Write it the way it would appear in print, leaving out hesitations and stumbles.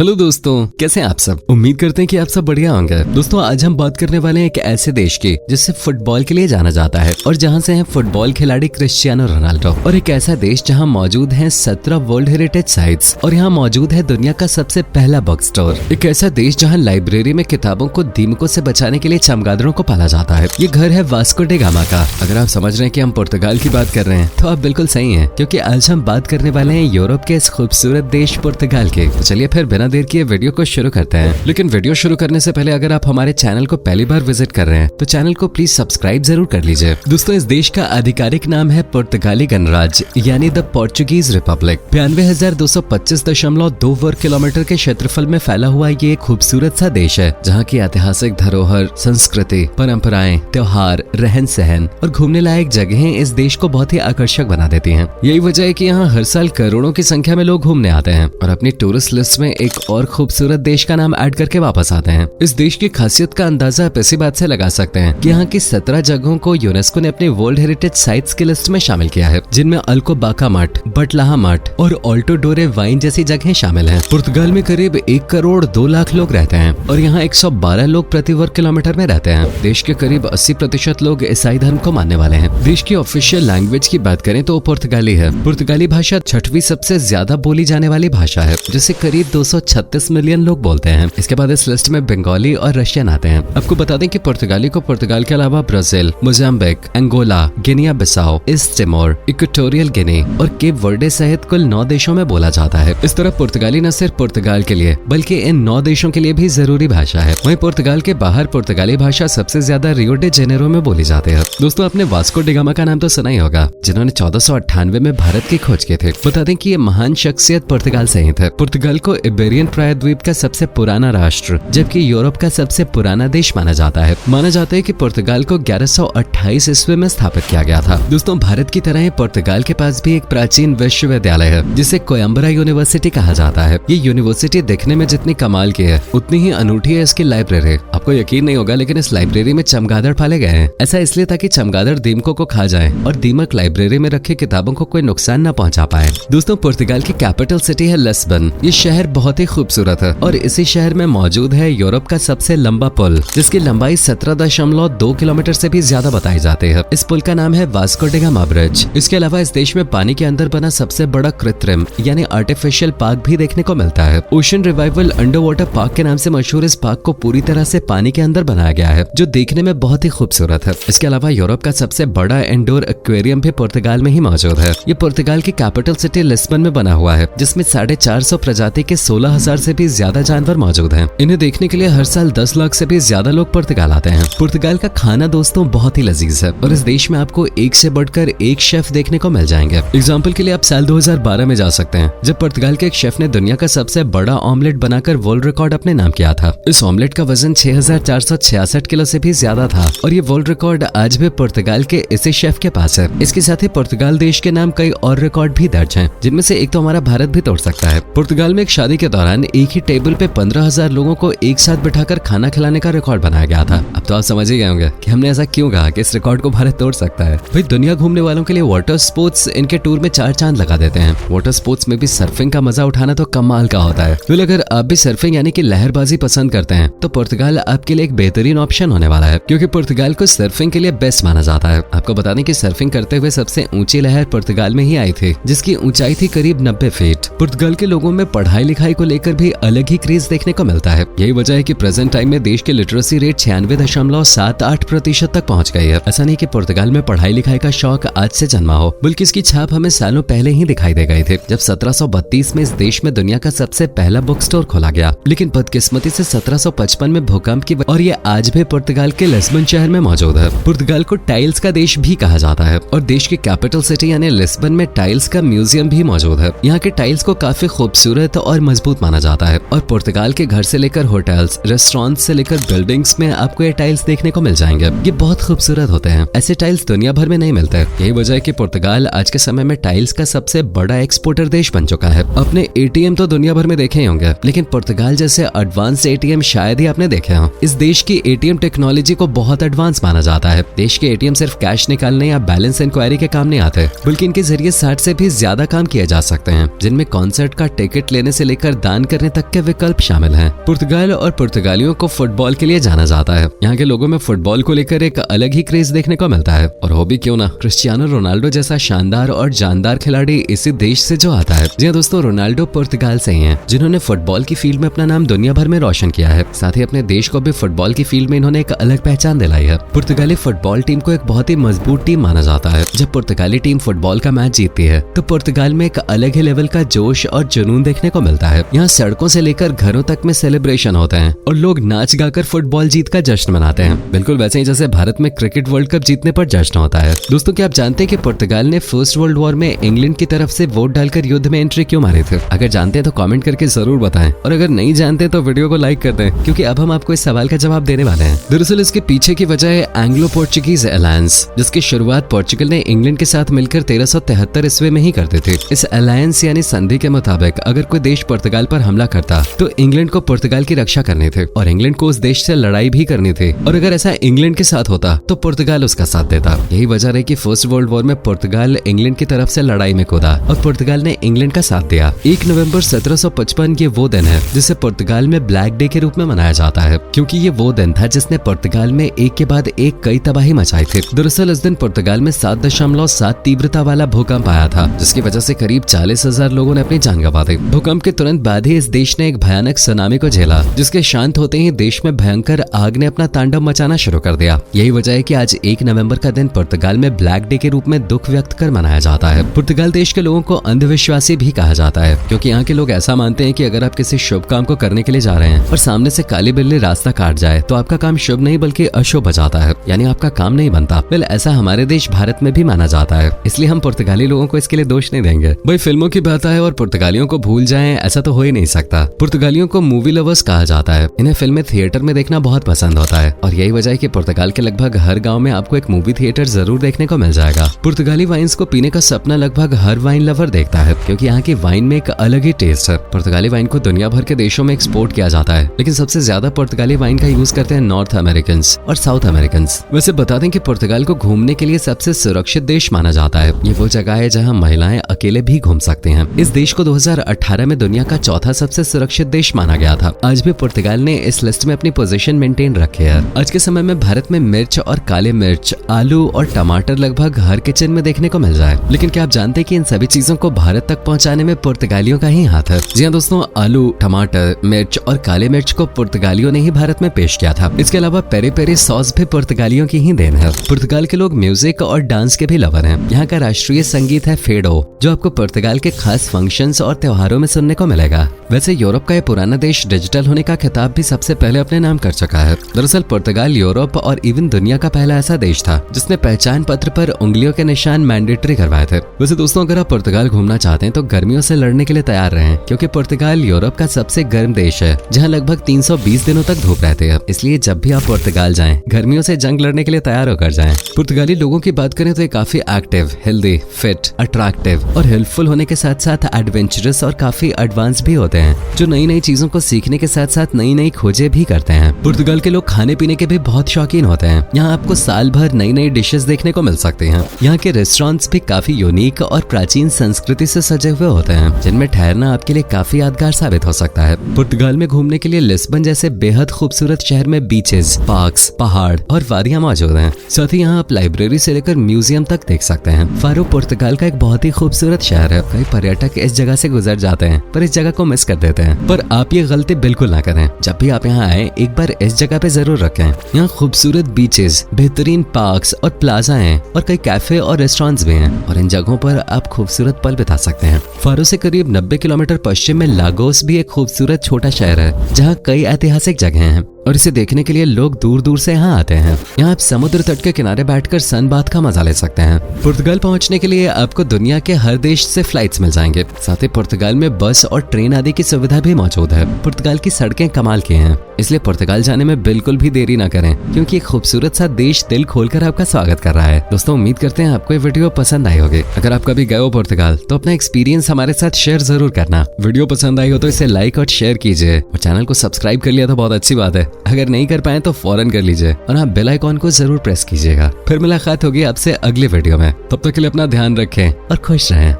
Hello दोस्तों, कैसे हैं आप सब। उम्मीद करते हैं कि आप सब बढ़िया होंगे। दोस्तों आज हम बात करने वाले हैं एक ऐसे देश की जिसे फुटबॉल के लिए जाना जाता है और जहां से हैं फुटबॉल खिलाड़ी क्रिस्टियानो रोनाल्डो, और एक ऐसा देश जहां मौजूद हैं 17 वर्ल्ड हेरिटेज साइट्स और यहाँ मौजूद है दुनिया का सबसे पहला बुक स्टोर। एक ऐसा देश जहाँ लाइब्रेरी में किताबों को दीमकों से बचाने के लिए चमगादड़ों को पाला जाता है। ये घर है वास्को डे गामा का। अगर आप समझ रहे हैं कि हम पुर्तगाल की बात कर रहे हैं तो आप बिल्कुल सही हैं, क्योंकि आज हम बात करने वाले हैं यूरोप के इस खूबसूरत देश पुर्तगाल के। तो चलिए फिर बिना देर किए वीडियो को शुरू करते हैं। लेकिन वीडियो शुरू करने से पहले अगर आप हमारे चैनल को पहली बार विजिट कर रहे हैं तो चैनल को प्लीज सब्सक्राइब जरूर कर लीजिए। दोस्तों इस देश का आधिकारिक नाम है पुर्तगाली गणराज्य यानी द पोर्चुगीज रिपब्लिक। 92,225.2 वर्ग किलोमीटर के क्षेत्रफल में फैला हुआ ये खूबसूरत सा देश है जहाँ की ऐतिहासिक धरोहर, संस्कृति, परंपराएं, त्योहार, रहन सहन और घूमने लायक जगहें इस देश को बहुत ही आकर्षक बना देती हैं। यही वजह है कि यहाँ हर साल करोड़ों की संख्या में लोग घूमने आते हैं और अपनी टूरिस्ट लिस्ट में एक और खूबसूरत देश का नाम ऐड करके वापस आते हैं। इस देश की खासियत का अंदाजा आप इसी बात से लगा सकते हैं कि यहाँ की 17 जगहों को यूनेस्को ने अपनी वर्ल्ड हेरिटेज साइट्स की लिस्ट में शामिल किया है, जिनमें अल्कोबाका मठ, बटलाहा मठ और ऑल्टो डोरे वाइन जैसी जगहें शामिल हैं। पुर्तगाल में करीब 1 करोड़ 2 लाख लोग रहते हैं और यहाँ 112 लोग प्रति वर्ग किलोमीटर में रहते हैं। देश के करीब 80% लोग ईसाई धर्म को मानने वाले हैं। देश की ऑफिशियल लैंग्वेज की बात करें तो पुर्तगाली है। पुर्तगाली भाषा 6वीं सबसे ज्यादा बोली जाने वाली भाषा है, जिसे करीब 236 मिलियन लोग बोलते हैं। इसके बाद इस लिस्ट में बंगाली और रशियन आते हैं। आपको बता दें कि पुर्तगाली को पुर्तगाल के अलावा Brazil, Mozambique, Angola, Guinea Bissau, East Timor, Equatorial Guinea और केप वर्डे सहित कुल 9 देशों में बोला जाता है। इस तरह पुर्तगाली न सिर्फ पुर्तगाल के लिए बल्कि इन 9 देशों के लिए भी जरूरी भाषा है। वहीं पुर्तगाल के बाहर पुर्तगाली भाषा सबसे ज्यादा रियो डे जेनेरो में बोली जाती है। दोस्तों आपने वास्को डे गामा का नाम तो सुना ही होगा, जिन्होंने 1498 में भारत की खोज की थी। बता दें कि ये महान शख्सियत पुर्तगाल से ही थे। पुर्तगाल को इबेरियन प्रायद्वीप का सबसे पुराना राष्ट्र जबकि यूरोप का सबसे पुराना देश माना जाता है। माना जाता है कि पुर्तगाल को 1128 ईस्वी में स्थापित किया गया था। दोस्तों भारत की तरह ही पुर्तगाल के पास भी एक प्राचीन विश्वविद्यालय है जिसे कोयम्बरा यूनिवर्सिटी कहा जाता है। ये यूनिवर्सिटी देखने में जितनी कमाल की है उतनी ही अनूठी है इसकी लाइब्रेरी। आपको यकीन नहीं होगा लेकिन इस लाइब्रेरी में चमगादड़ पाले गए हैं। ऐसा इसलिए ताकि चमगादड़ दीमकों को खा जाए और दीमक लाइब्रेरी में रखे किताबों को कोई नुकसान न पहुंचा पाए। दोस्तों पुर्तगाल की कैपिटल सिटी है लिस्बन। ये शहर बहुत ही खूबसूरत है और इसी शहर में मौजूद है यूरोप का सबसे लंबा पुल, जिसकी लंबाई 17.2 किलोमीटर से भी ज्यादा बताई जाती है। इस पुल का नाम है वास्को डे गामा ब्रिज। इसके अलावा इस देश में पानी के अंदर बना सबसे बड़ा कृत्रिम यानी आर्टिफिशियल पार्क भी देखने को मिलता है। Ocean revival under water park के नाम से मशहूर इस पार्क को पूरी तरह से पानी के अंदर बनाया गया है, जो देखने में बहुत ही खूबसूरत है। इसके अलावा यूरोप का सबसे बड़ा इंडोर एक्वेरियम भी पुर्तगाल में ही मौजूद है। ये पुर्तगाल की कैपिटल सिटी लिस्बन में बना हुआ है, जिसमें 450 प्रजाति के 16,000 से भी ज्यादा जानवर मौजूद हैं। इन्हें देखने के लिए हर साल 10 लाख से भी ज्यादा लोग पुर्तगाल आते हैं। पुर्तगाल का खाना दोस्तों बहुत ही लजीज है और इस देश में आपको एक से बढ़कर एक शेफ देखने को मिल जाएंगे। एग्जाम्पल के लिए आप साल 2012 में जा सकते हैं, जब पुर्तगाल के एक शेफ ने दुनिया का सबसे बड़ा ऑमलेट बनाकर वर्ल्ड रिकॉर्ड अपने नाम किया था। इस ऑमलेट का वजन 6,466 किलो से भी ज्यादा था और ये वर्ल्ड रिकॉर्ड आज भी पुर्तगाल के इसी शेफ के पास है। इसके साथ ही पुर्तगाल देश के नाम कई और रिकॉर्ड भी दर्ज हैं, जिनमें से एक तो हमारा भारत भी तोड़ सकता है। पुर्तगाल में एक शादी के दौरान एक ही टेबल पे 15,000 लोगों को एक साथ बिठाकर खाना खिलाने का रिकॉर्ड बनाया गया था। अब तो आप समझ ही गए होंगे कि हमने ऐसा क्यों कहा कि इस रिकॉर्ड को भारत तोड़ सकता है। भाई दुनिया घूमने वालों के लिए वाटर स्पोर्ट्स इनके टूर में 4 चांद लगा देते हैं। वाटर स्पोर्ट्स में भी सर्फिंग का मजा उठाना तो कमाल का होता है। तो अगर आप भी सर्फिंग यानी कि लहरबाजी पसंद करते हैं तो पुर्तगाल आपके लिए एक बेहतरीन ऑप्शन होने वाला है, क्योंकि पुर्तगाल को सर्फिंग के लिए बेस्ट माना जाता है। आपको बता दें कि सर्फिंग करते हुए सबसे ऊंची लहर पुर्तगाल में ही आई थी, जिसकी ऊंचाई थी करीब 90 फीट। पुर्तगाल के लोगों में पढ़ाई लिखाई को लेकर भी अलग ही क्रेज देखने को मिलता है। यही वजह है कि प्रेजेंट टाइम में देश की लिटरेसी रेट 96.78% तक पहुंच गई है। ऐसा नहीं कि पुर्तगाल में पढ़ाई लिखाई का शौक आज से जन्मा हो, बल्कि इसकी छाप हमें सालों पहले ही दिखाई दे गई थी, जब 1732 में इस देश में दुनिया का सबसे पहला बुक स्टोर खोला गया। लेकिन बदकिस्मती से 1755 में भूकंप की और ये आज भी पुर्तगाल के लिस्बन शहर में मौजूद है। पुर्तगाल को टाइल्स का देश भी कहा जाता है और देश की कैपिटल सिटी यानी लिस्बन में टाइल्स का म्यूजियम भी मौजूद है। यहाँ के टाइल्स को काफी खूबसूरत और मजबूत माना जाता है और पुर्तगाल के घर से लेकर होटल्स, रेस्टोरेंट से लेकर बिल्डिंग्स में आपको ये टाइल्स देखने को मिल जाएंगे। ये बहुत खूबसूरत होते हैं। ऐसे टाइल्स दुनिया भर में नहीं मिलते। यही वजह है कि पुर्तगाल आज के समय में टाइल्स का सबसे बड़ा एक्सपोर्टर देश बन चुका है। अपने एटीएम तो दुनिया भर में देखे ही होंगे, लेकिन पुर्तगाल जैसे एडवांस एटीएम शायद ही आपने देखे हों। इस देश की एटीएम टेक्नोलॉजी को बहुत एडवांस माना जाता है। देश के एटीएम सिर्फ कैश निकालने या बैलेंस इंक्वायरी के काम नहीं आते, बल्कि इनके जरिए 60 से भी ज्यादा काम किए जा सकते हैं, जिनमें कॉन्सर्ट का टिकट लेने से लेकर दान करने तक के विकल्प शामिल हैं। पुर्तगाल और पुर्तगालियों को फुटबॉल के लिए जाना जाता है। यहाँ के लोगों में फुटबॉल को लेकर एक अलग ही क्रेज देखने को मिलता है, और हो भी क्यों ना, क्रिस्टियानो रोनाल्डो जैसा शानदार और जानदार खिलाड़ी इसी देश से जो आता है। जी हाँ दोस्तों, रोनाल्डो पुर्तगाल से ही हैं, जिन्होंने फुटबॉल की फील्ड में अपना नाम दुनिया भर में रोशन किया है। साथ ही अपने देश को भी फुटबॉल की फील्ड में इन्होंने एक अलग पहचान दिलाई है। पुर्तगाली फुटबॉल टीम को एक बहुत ही मजबूत टीम माना जाता है। जब पुर्तगाली टीम फुटबॉल का मैच जीतती है तो पुर्तगाल में एक अलग ही लेवल का जोश और जुनून देखने को मिलता है। यहाँ सड़कों से लेकर घरों तक में सेलिब्रेशन होते हैं और लोग नाच गाकर फुटबॉल जीत का जश्न मनाते हैं, बिल्कुल वैसे ही जैसे भारत में क्रिकेट वर्ल्ड कप जीतने पर जश्न होता है। दोस्तों, क्या आप जानते हैं कि पुर्तगाल ने फर्स्ट वर्ल्ड वॉर में इंग्लैंड की तरफ से वोट डालकर युद्ध में एंट्री क्यों मारी थी? अगर जानते हैं तो कमेंट करके जरूर बताएं, और अगर नहीं जानते तो वीडियो को लाइक कर दें, क्योंकि अब हम आपको इस सवाल का जवाब देने वाले हैं। दरअसल इसके पीछे की वजह है एंग्लो पोर्चुगीज अलायंस, जिसकी शुरुआत पोर्चुगल ने इंग्लैंड के साथ मिलकर 1373 ईस्वी में ही करते थे। इस अलायंस यानी संधि के मुताबिक अगर कोई देश पुर्तगाल पर हमला करता तो इंग्लैंड को पुर्तगाल की रक्षा करनी थी और इंग्लैंड को उस देश से लड़ाई भी करनी थी, और अगर ऐसा इंग्लैंड के साथ होता तो पुर्तगाल उसका साथ देता। यही वजह रही कि फर्स्ट वर्ल्ड वॉर में पुर्तगाल इंग्लैंड की तरफ से लड़ाई में कूदा और पुर्तगाल ने इंग्लैंड का साथ दिया। 1 नवंबर 1755 ये वो दिन है जिसे पुर्तगाल में ब्लैक डे के रूप में मनाया जाता है, क्योंकि ये वो दिन था जिसने पुर्तगाल में एक के बाद एक कई तबाही मचाई थी। दरअसल इस दिन पुर्तगाल में 7.7 तीव्रता वाला भूकंप आया था, जिसकी वजह से करीब 40,000 लोगों ने अपनी जान गंवा दी। भूकंप के तुरंत बाद ही इस देश ने एक भयानक सुनामी को झेला, जिसके शांत होते ही देश में भयंकर आग ने अपना तांडव मचाना शुरू कर दिया। यही वजह है कि आज 1 नवंबर का दिन पुर्तगाल में ब्लैक डे के रूप में दुख व्यक्त कर मनाया जाता है। पुर्तगाल देश के लोगों को अंधविश्वासी भी कहा जाता है, क्योंकि यहाँ के लोग ऐसा मानते हैं कि अगर आप किसी शुभ काम को करने के लिए जा रहे हैं और सामने से काली बिल्ली रास्ता काट जाए तो आपका काम शुभ नहीं बल्कि अशुभ हो जाता है, यानी आपका काम नहीं बनता। वेल, ऐसा हमारे देश भारत में भी माना जाता है, इसलिए हम पुर्तगाली लोगों को इसके लिए दोष नहीं देंगे। भाई, फिल्मों की बात है और पुर्तगालियों को भूल जाएं ऐसा तो हो ही नहीं सकता। पुर्तगालियों को मूवी लवर्स कहा जाता है। इन्हें फिल्में थिएटर में देखना बहुत पसंद होता है, और यही वजह है कि पुर्तगाल के लगभग हर गांव में आपको एक मूवी थिएटर जरूर देखने को मिल जाएगा। पुर्तगाली वाइन्स को पीने का सपना लगभग हर वाइन लवर देखता है, क्योंकि यहाँ की वाइन में एक अलग ही टेस्ट है। पुर्तगाली वाइन को दुनिया भर के देशों में एक्सपोर्ट किया जाता है, लेकिन सबसे ज्यादा पुर्तगाली वाइन का यूज करते हैं नॉर्थ अमेरिकन और साउथ अमेरिकन। वैसे बता दें कि पुर्तगाल को घूमने के लिए सबसे सुरक्षित देश माना जाता है। ये वो जगह है जहाँ महिलाएं अकेले भी घूम सकते हैं। इस देश को 2018 में दुनिया का चौथा सबसे सुरक्षित देश माना गया था। आज भी पुर्तगाल ने इस लिस्ट में अपनी पोजीशन मेंटेन रखी है। आज के समय में भारत में मिर्च और काले मिर्च, आलू और टमाटर लगभग हर किचन में देखने को मिल जाए, लेकिन क्या आप जानते हैं कि इन सभी चीजों को भारत तक पहुंचाने में पुर्तगालियों का ही हाथ है? जी हाँ दोस्तों, आलू, टमाटर, मिर्च और काले मिर्च को पुर्तगालियों ने ही भारत में पेश किया था। इसके अलावा पेरी पेरी सॉस भी पुर्तगालियों की ही देन है। पुर्तगाल के लोग म्यूजिक और डांस के भी लवर हैं। यहाँ का राष्ट्रीय संगीत है फेडो, जो आपको पुर्तगाल के खास फंक्शंस और त्योहारों में सुनने को मिलेगा। वैसे यूरोप का ये पुराना देश डिजिटल होने का खिताब भी सबसे पहले अपने नाम कर चुका है। दरअसल पुर्तगाल यूरोप और इवन दुनिया का पहला ऐसा देश था जिसने पहचान पत्र पर उंगलियों के निशान मैंडेटरी करवाए थे। वैसे दोस्तों, अगर आप पुर्तगाल घूमना चाहते हैं तो गर्मियों से लड़ने के लिए तैयार रहें, क्योंकि पुर्तगाल यूरोप का सबसे गर्म देश है, जहाँ लगभग 320 दिनों तक धूप रहती है। इसलिए जब भी आप पुर्तगाल जाएं, गर्मियों से जंग लड़ने के लिए तैयार होकर जाएं। पुर्तगाली लोगों की बात करें तो ये काफी एक्टिव, हेल्दी, फिट, अट्रैक्टिव और हेल्पफुल होने के साथ साथ एडवेंचरस और काफी एडवांस भी होते हैं, जो नई नई चीजों को सीखने के साथ साथ नई नई खोजें भी करते हैं। पुर्तगाल के लोग खाने पीने के भी बहुत शौकीन होते हैं। यहाँ आपको साल भर नई नई डिशेस देखने को मिल सकती हैं। यहाँ के रेस्टोरेंट्स भी काफी यूनिक और प्राचीन संस्कृति से सजे हुए होते हैं, जिनमें ठहरना आपके लिए काफी यादगार साबित हो सकता है। पुर्तगाल में घूमने के लिए लिस्बन जैसे बेहद खूबसूरत शहर में बीचेस, पार्क्स, पहाड़ और वादियां मौजूद हैं। साथ ही यहाँ आप लाइब्रेरी से लेकर म्यूजियम तक देख सकते हैं। फारो पुर्तगाल का एक बहुत ही खूबसूरत शहर है। कई पर्यटक इस जगह से गुजर जाते हैं पर इस जगह को मिस कर देते हैं, पर आप ये गलती बिल्कुल ना करें। जब भी आप यहाँ आए एक बार इस जगह पे जरूर रखें। यहाँ खूबसूरत बीचेस, बेहतरीन पार्क्स और प्लाजा हैं और कई कैफे और रेस्टोरेंट्स भी हैं, और इन जगहों पर आप खूबसूरत पल बिता सकते हैं। फारो से करीब 90 किलोमीटर पश्चिम में लागोस भी एक खूबसूरत छोटा शहर है, जहाँ कई ऐतिहासिक जगह हैं और इसे देखने के लिए लोग दूर दूर से यहाँ आते हैं। यहाँ आप समुद्र तट के किनारे बैठकर सन बाथ का मजा ले सकते हैं। पुर्तगाल पहुँचने के लिए आपको दुनिया के हर देश से फ्लाइट्स मिल जाएंगे। साथ ही पुर्तगाल में बस और ट्रेन आदि की सुविधा भी मौजूद है। पुर्तगाल की सड़कें कमाल की हैं, इसलिए पुर्तगाल जाने में बिल्कुल भी देरी ना करें, क्योंकि एक खूबसूरत सा देश दिल खोलकर आपका स्वागत कर रहा है। दोस्तों, उम्मीद करते हैं आपको ये वीडियो पसंद आई होगी। अगर आप कभी गए हो पुर्तगाल तो अपना एक्सपीरियंस हमारे साथ शेयर जरूर करना। वीडियो पसंद आई हो तो इसे लाइक और शेयर कीजिए, और चैनल को सब्सक्राइब कर लिया तो बहुत अच्छी बात है। अगर नहीं कर पाए तो फौरन कर लीजिए, और हाँ, बेल आइकॉन को जरूर प्रेस कीजिएगा। फिर मुलाकात होगी आपसे अगले वीडियो में। तब तक के लिए अपना ध्यान रखें और खुश रहें।